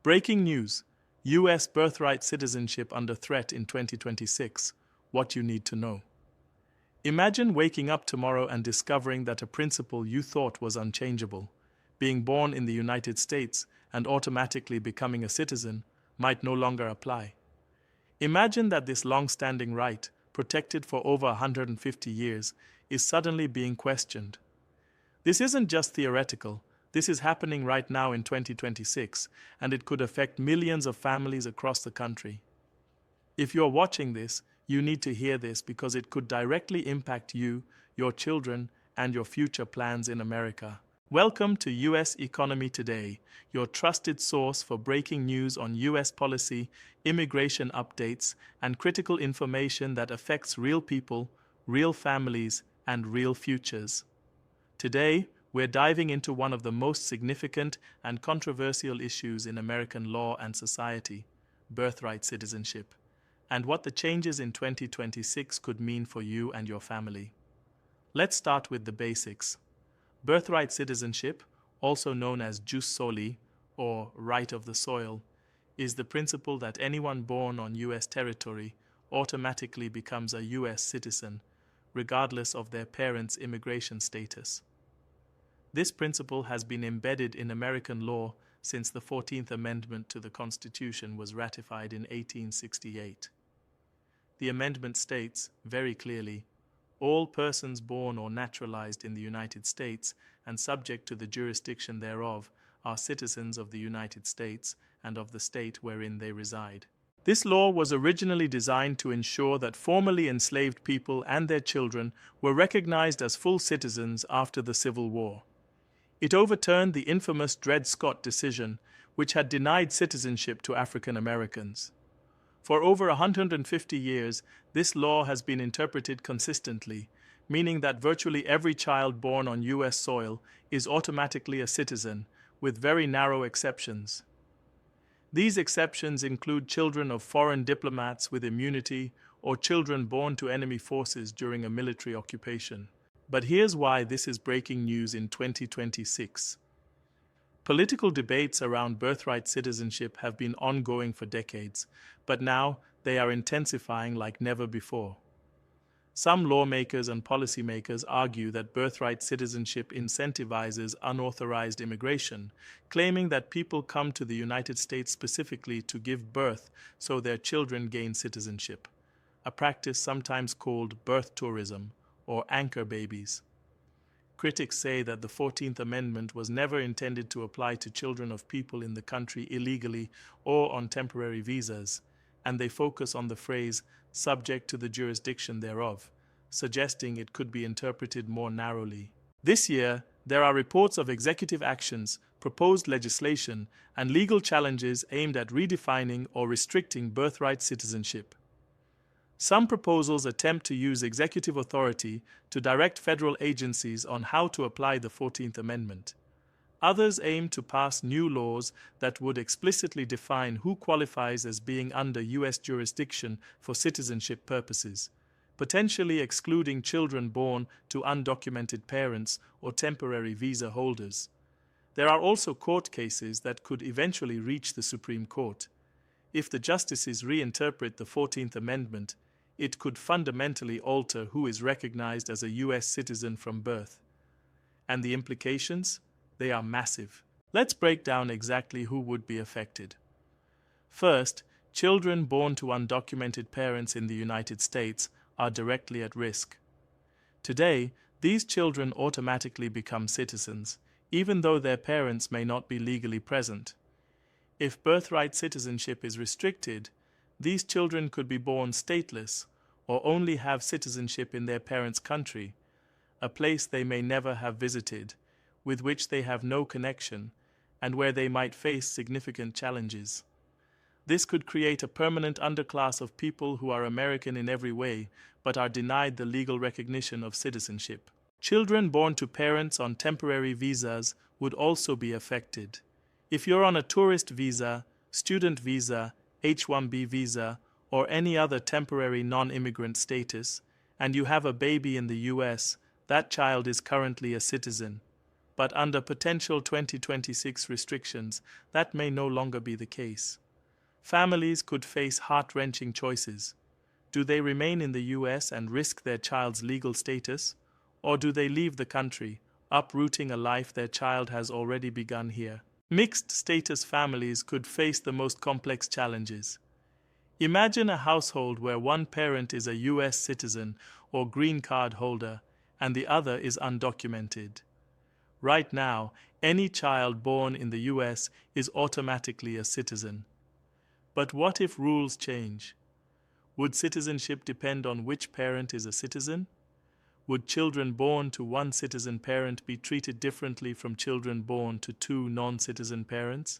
Breaking news: U.S. birthright citizenship under threat in 2026. What you need to know. Imagine waking up tomorrow and discovering that a principle you thought was unchangeable, being born in the United States and automatically becoming a citizen, might no longer apply. Imagine that this long-standing right, protected for over 150 years, is suddenly being questioned. This isn't just theoretical. This is happening right now in 2026, and it could affect millions of families across the country. If you're watching this, you need to hear this because it could directly impact you, your children, and your future plans in America. Welcome to U.S. Economy Today, your trusted source for breaking news on U.S. policy, immigration updates, and critical information that affects real people, real families, and real futures. Today, we're diving into one of the most significant and controversial issues in American law and society, birthright citizenship, and what the changes in 2026 could mean for you and your family. Let's start with the basics. Birthright citizenship, also known as jus soli, or right of the soil, is the principle that anyone born on U.S. territory automatically becomes a U.S. citizen, regardless of their parents' immigration status. This principle has been embedded in American law since the 14th Amendment to the Constitution was ratified in 1868. The amendment states, very clearly, all persons born or naturalized in the United States and subject to the jurisdiction thereof are citizens of the United States and of the state wherein they reside. This law was originally designed to ensure that formerly enslaved people and their children were recognized as full citizens after the Civil War. It overturned the infamous Dred Scott decision, which had denied citizenship to African Americans. For over 150 years, this law has been interpreted consistently, meaning that virtually every child born on U.S. soil is automatically a citizen, with very narrow exceptions. These exceptions include children of foreign diplomats with immunity or children born to enemy forces during a military occupation. But here's why this is breaking news in 2026. Political debates around birthright citizenship have been ongoing for decades, but now they are intensifying like never before. Some lawmakers and policymakers argue that birthright citizenship incentivizes unauthorized immigration, claiming that people come to the United States specifically to give birth so their children gain citizenship, a practice sometimes called birth tourism or anchor babies. Critics say that the 14th Amendment was never intended to apply to children of people in the country illegally or on temporary visas, and they focus on the phrase subject to the jurisdiction thereof, suggesting it could be interpreted more narrowly. This year, there are reports of executive actions, proposed legislation, and legal challenges aimed at redefining or restricting birthright citizenship. Some proposals attempt to use executive authority to direct federal agencies on how to apply the 14th Amendment. Others aim to pass new laws that would explicitly define who qualifies as being under U.S. jurisdiction for citizenship purposes, potentially excluding children born to undocumented parents or temporary visa holders. There are also court cases that could eventually reach the Supreme Court. If the justices reinterpret the 14th Amendment, it could fundamentally alter who is recognized as a U.S. citizen from birth. And the implications? They are massive. Let's break down exactly who would be affected. First, children born to undocumented parents in the United States are directly at risk. Today, these children automatically become citizens, even though their parents may not be legally present. If birthright citizenship is restricted, these children could be born stateless or only have citizenship in their parents' country, a place they may never have visited, with which they have no connection, and where they might face significant challenges. This could create a permanent underclass of people who are American in every way, but are denied the legal recognition of citizenship. Children born to parents on temporary visas would also be affected. If you're on a tourist visa, student visa, H-1B visa, or any other temporary non-immigrant status, and you have a baby in the U.S., that child is currently a citizen. But under potential 2026 restrictions, that may no longer be the case. Families could face heart-wrenching choices. Do they remain in the US and risk their child's legal status? Or do they leave the country, uprooting a life their child has already begun here? Mixed-status families could face the most complex challenges. Imagine a household where one parent is a US citizen or green card holder and the other is undocumented. Right now, any child born in the US is automatically a citizen. But what if rules change? Would citizenship depend on which parent is a citizen? Would children born to one citizen parent be treated differently from children born to two non-citizen parents?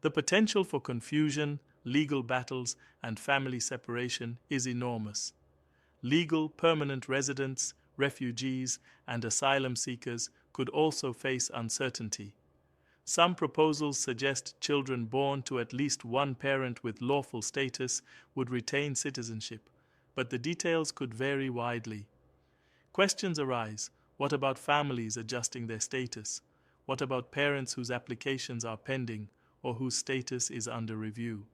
The potential for confusion, legal battles, and family separation is enormous. Legal permanent residents, refugees, and asylum seekers could also face uncertainty. Some proposals suggest children born to at least one parent with lawful status would retain citizenship, but the details could vary widely. Questions arise. What about families adjusting their status? What about parents whose applications are pending or whose status is under review?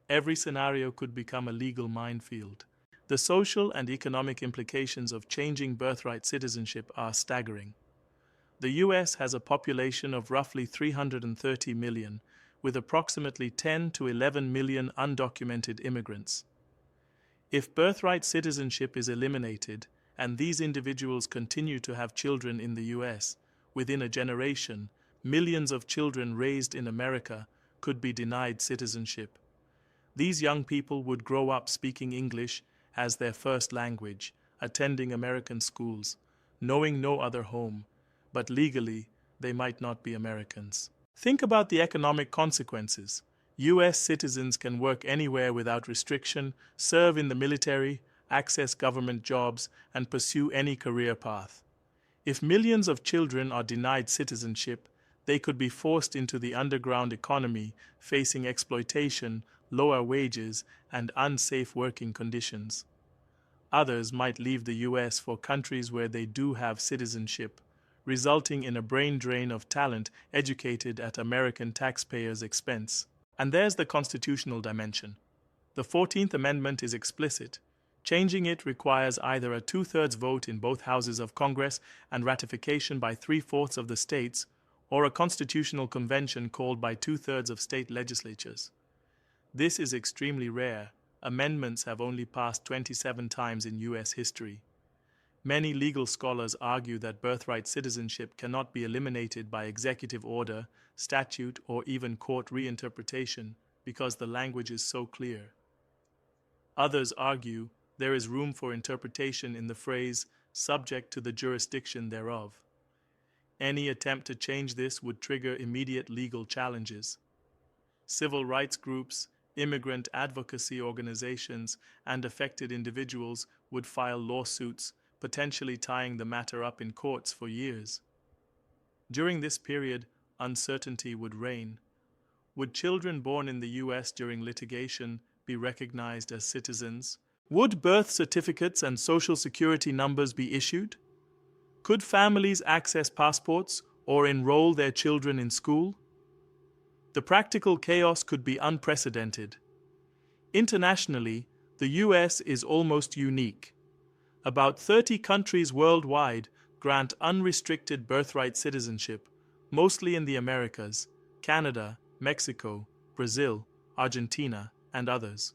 Every scenario could become a legal minefield. The social and economic implications of changing birthright citizenship are staggering. The US has a population of roughly 330 million, with approximately 10 to 11 million undocumented immigrants. If birthright citizenship is eliminated, and these individuals continue to have children in the US, within a generation, millions of children raised in America could be denied citizenship. These young people would grow up speaking English as their first language, attending American schools, knowing no other home, but legally, they might not be Americans. Think about the economic consequences. US citizens can work anywhere without restriction, serve in the military, access government jobs, and pursue any career path. If millions of children are denied citizenship, they could be forced into the underground economy, facing exploitation, lower wages, and unsafe working conditions. Others might leave the US for countries where they do have citizenship, resulting in a brain drain of talent educated at American taxpayers' expense. And there's the constitutional dimension. The 14th Amendment is explicit. Changing it requires either a two-thirds vote in both houses of Congress and ratification by three-fourths of the states, or a constitutional convention called by two-thirds of state legislatures. This is extremely rare. Amendments have only passed 27 times in US history. Many legal scholars argue that birthright citizenship cannot be eliminated by executive order, statute, or even court reinterpretation because the language is so clear. Others argue there is room for interpretation in the phrase "subject to the jurisdiction thereof." Any attempt to change this would trigger immediate legal challenges. Civil rights groups, immigrant advocacy organizations, and affected individuals would file lawsuits, potentially tying the matter up in courts for years. During this period, uncertainty would reign. Would children born in the US during litigation be recognized as citizens? Would birth certificates and social security numbers be issued? Could families access passports or enroll their children in school? The practical chaos could be unprecedented. Internationally, the US is almost unique. About 30 countries worldwide grant unrestricted birthright citizenship, mostly in the Americas, Canada, Mexico, Brazil, Argentina, and others.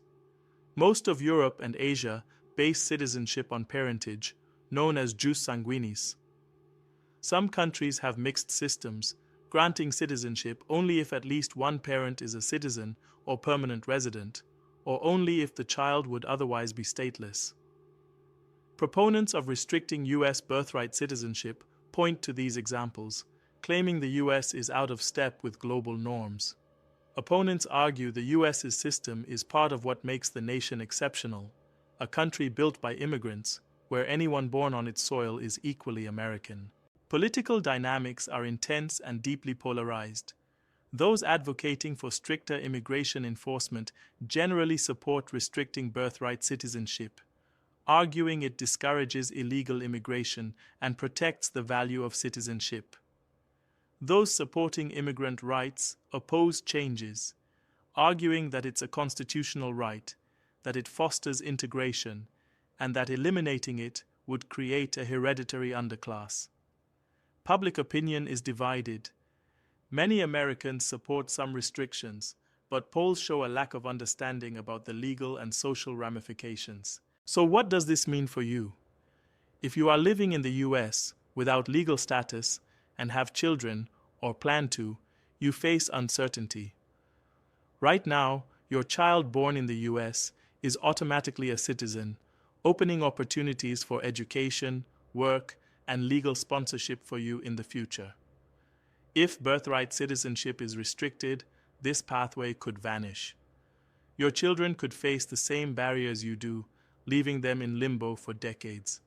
Most of Europe and Asia base citizenship on parentage, known as jus sanguinis. Some countries have mixed systems, granting citizenship only if at least one parent is a citizen or permanent resident, or only if the child would otherwise be stateless. Proponents of restricting US birthright citizenship point to these examples, claiming the US is out of step with global norms. Opponents argue the US's system is part of what makes the nation exceptional, a country built by immigrants, where anyone born on its soil is equally American. Political dynamics are intense and deeply polarized. Those advocating for stricter immigration enforcement generally support restricting birthright citizenship, arguing it discourages illegal immigration and protects the value of citizenship. Those supporting immigrant rights oppose changes, arguing that it's a constitutional right, that it fosters integration, and that eliminating it would create a hereditary underclass. Public opinion is divided. Many Americans support some restrictions, but polls show a lack of understanding about the legal and social ramifications. So what does this mean for you? If you are living in the US without legal status and have children or plan to, you face uncertainty. Right now, your child born in the US is automatically a citizen, opening opportunities for education, work, and legal sponsorship for you in the future. If birthright citizenship is restricted, this pathway could vanish. Your children could face the same barriers you do, leaving them in limbo for decades.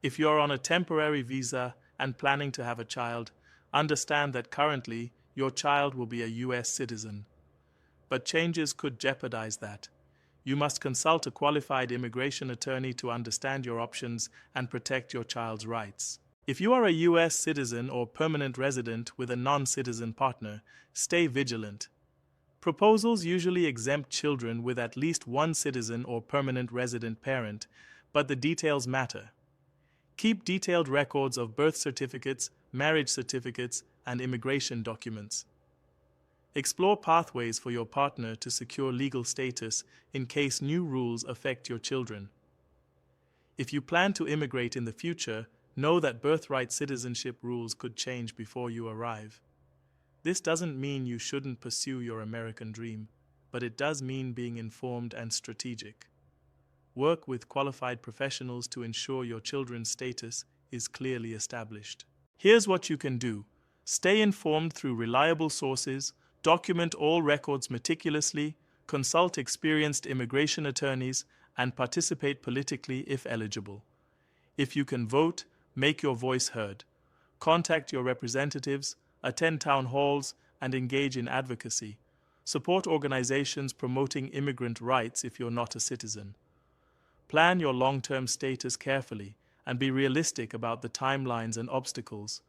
If you're on a temporary visa and planning to have a child, understand that currently your child will be a US citizen. But changes could jeopardize that. You must consult a qualified immigration attorney to understand your options and protect your child's rights. If you are a US citizen or permanent resident with a non-citizen partner, stay vigilant. Proposals usually exempt children with at least one citizen or permanent resident parent, but the details matter. Keep detailed records of birth certificates, marriage certificates, and immigration documents. Explore pathways for your partner to secure legal status in case new rules affect your children. If you plan to immigrate in the future, know that birthright citizenship rules could change before you arrive. This doesn't mean you shouldn't pursue your American dream, but it does mean being informed and strategic. Work with qualified professionals to ensure your children's status is clearly established. Here's what you can do. Stay informed through reliable sources, document all records meticulously, consult experienced immigration attorneys, and participate politically if eligible. If you can vote, make your voice heard. Contact your representatives, attend town halls, and engage in advocacy. Support organizations promoting immigrant rights if you're not a citizen. Plan your long-term status carefully and be realistic about the timelines and obstacles.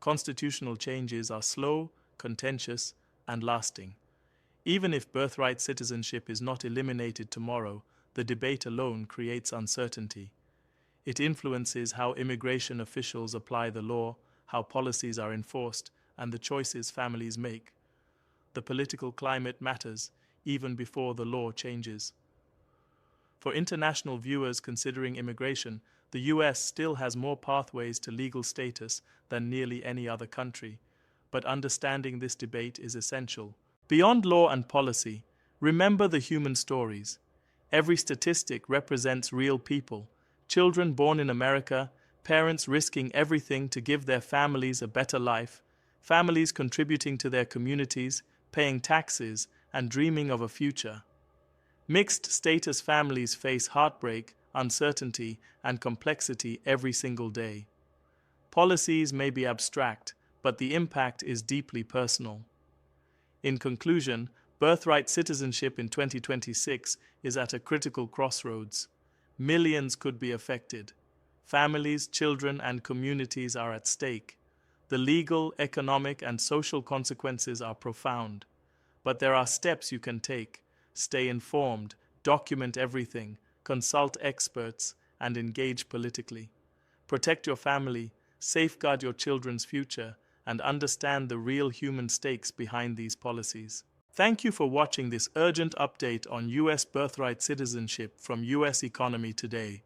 Constitutional changes are slow, contentious, and lasting. Even if birthright citizenship is not eliminated tomorrow, the debate alone creates uncertainty. It influences how immigration officials apply the law, how policies are enforced, and the choices families make. The political climate matters, even before the law changes. For international viewers considering immigration, the US still has more pathways to legal status than nearly any other country, but understanding this debate is essential. Beyond law and policy, remember the human stories. Every statistic represents real people, children born in America, parents risking everything to give their families a better life, families contributing to their communities, paying taxes, and dreaming of a future. Mixed status families face heartbreak, uncertainty, and complexity every single day. Policies may be abstract, but the impact is deeply personal. In conclusion, birthright citizenship in 2026 is at a critical crossroads. Millions could be affected. Families, children, and communities are at stake. The legal, economic, and social consequences are profound. But there are steps you can take. Stay informed, document everything, consult experts, and engage politically. Protect your family, safeguard your children's future, and understand the real human stakes behind these policies. Thank you for watching this urgent update on US birthright citizenship from US Economy Today.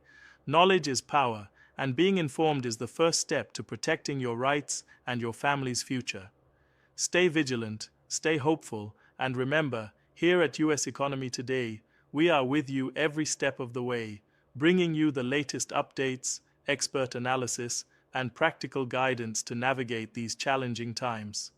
Knowledge is power, and being informed is the first step to protecting your rights and your family's future. Stay vigilant, stay hopeful, and remember, here at US Economy Today, we are with you every step of the way, bringing you the latest updates, expert analysis, and practical guidance to navigate these challenging times.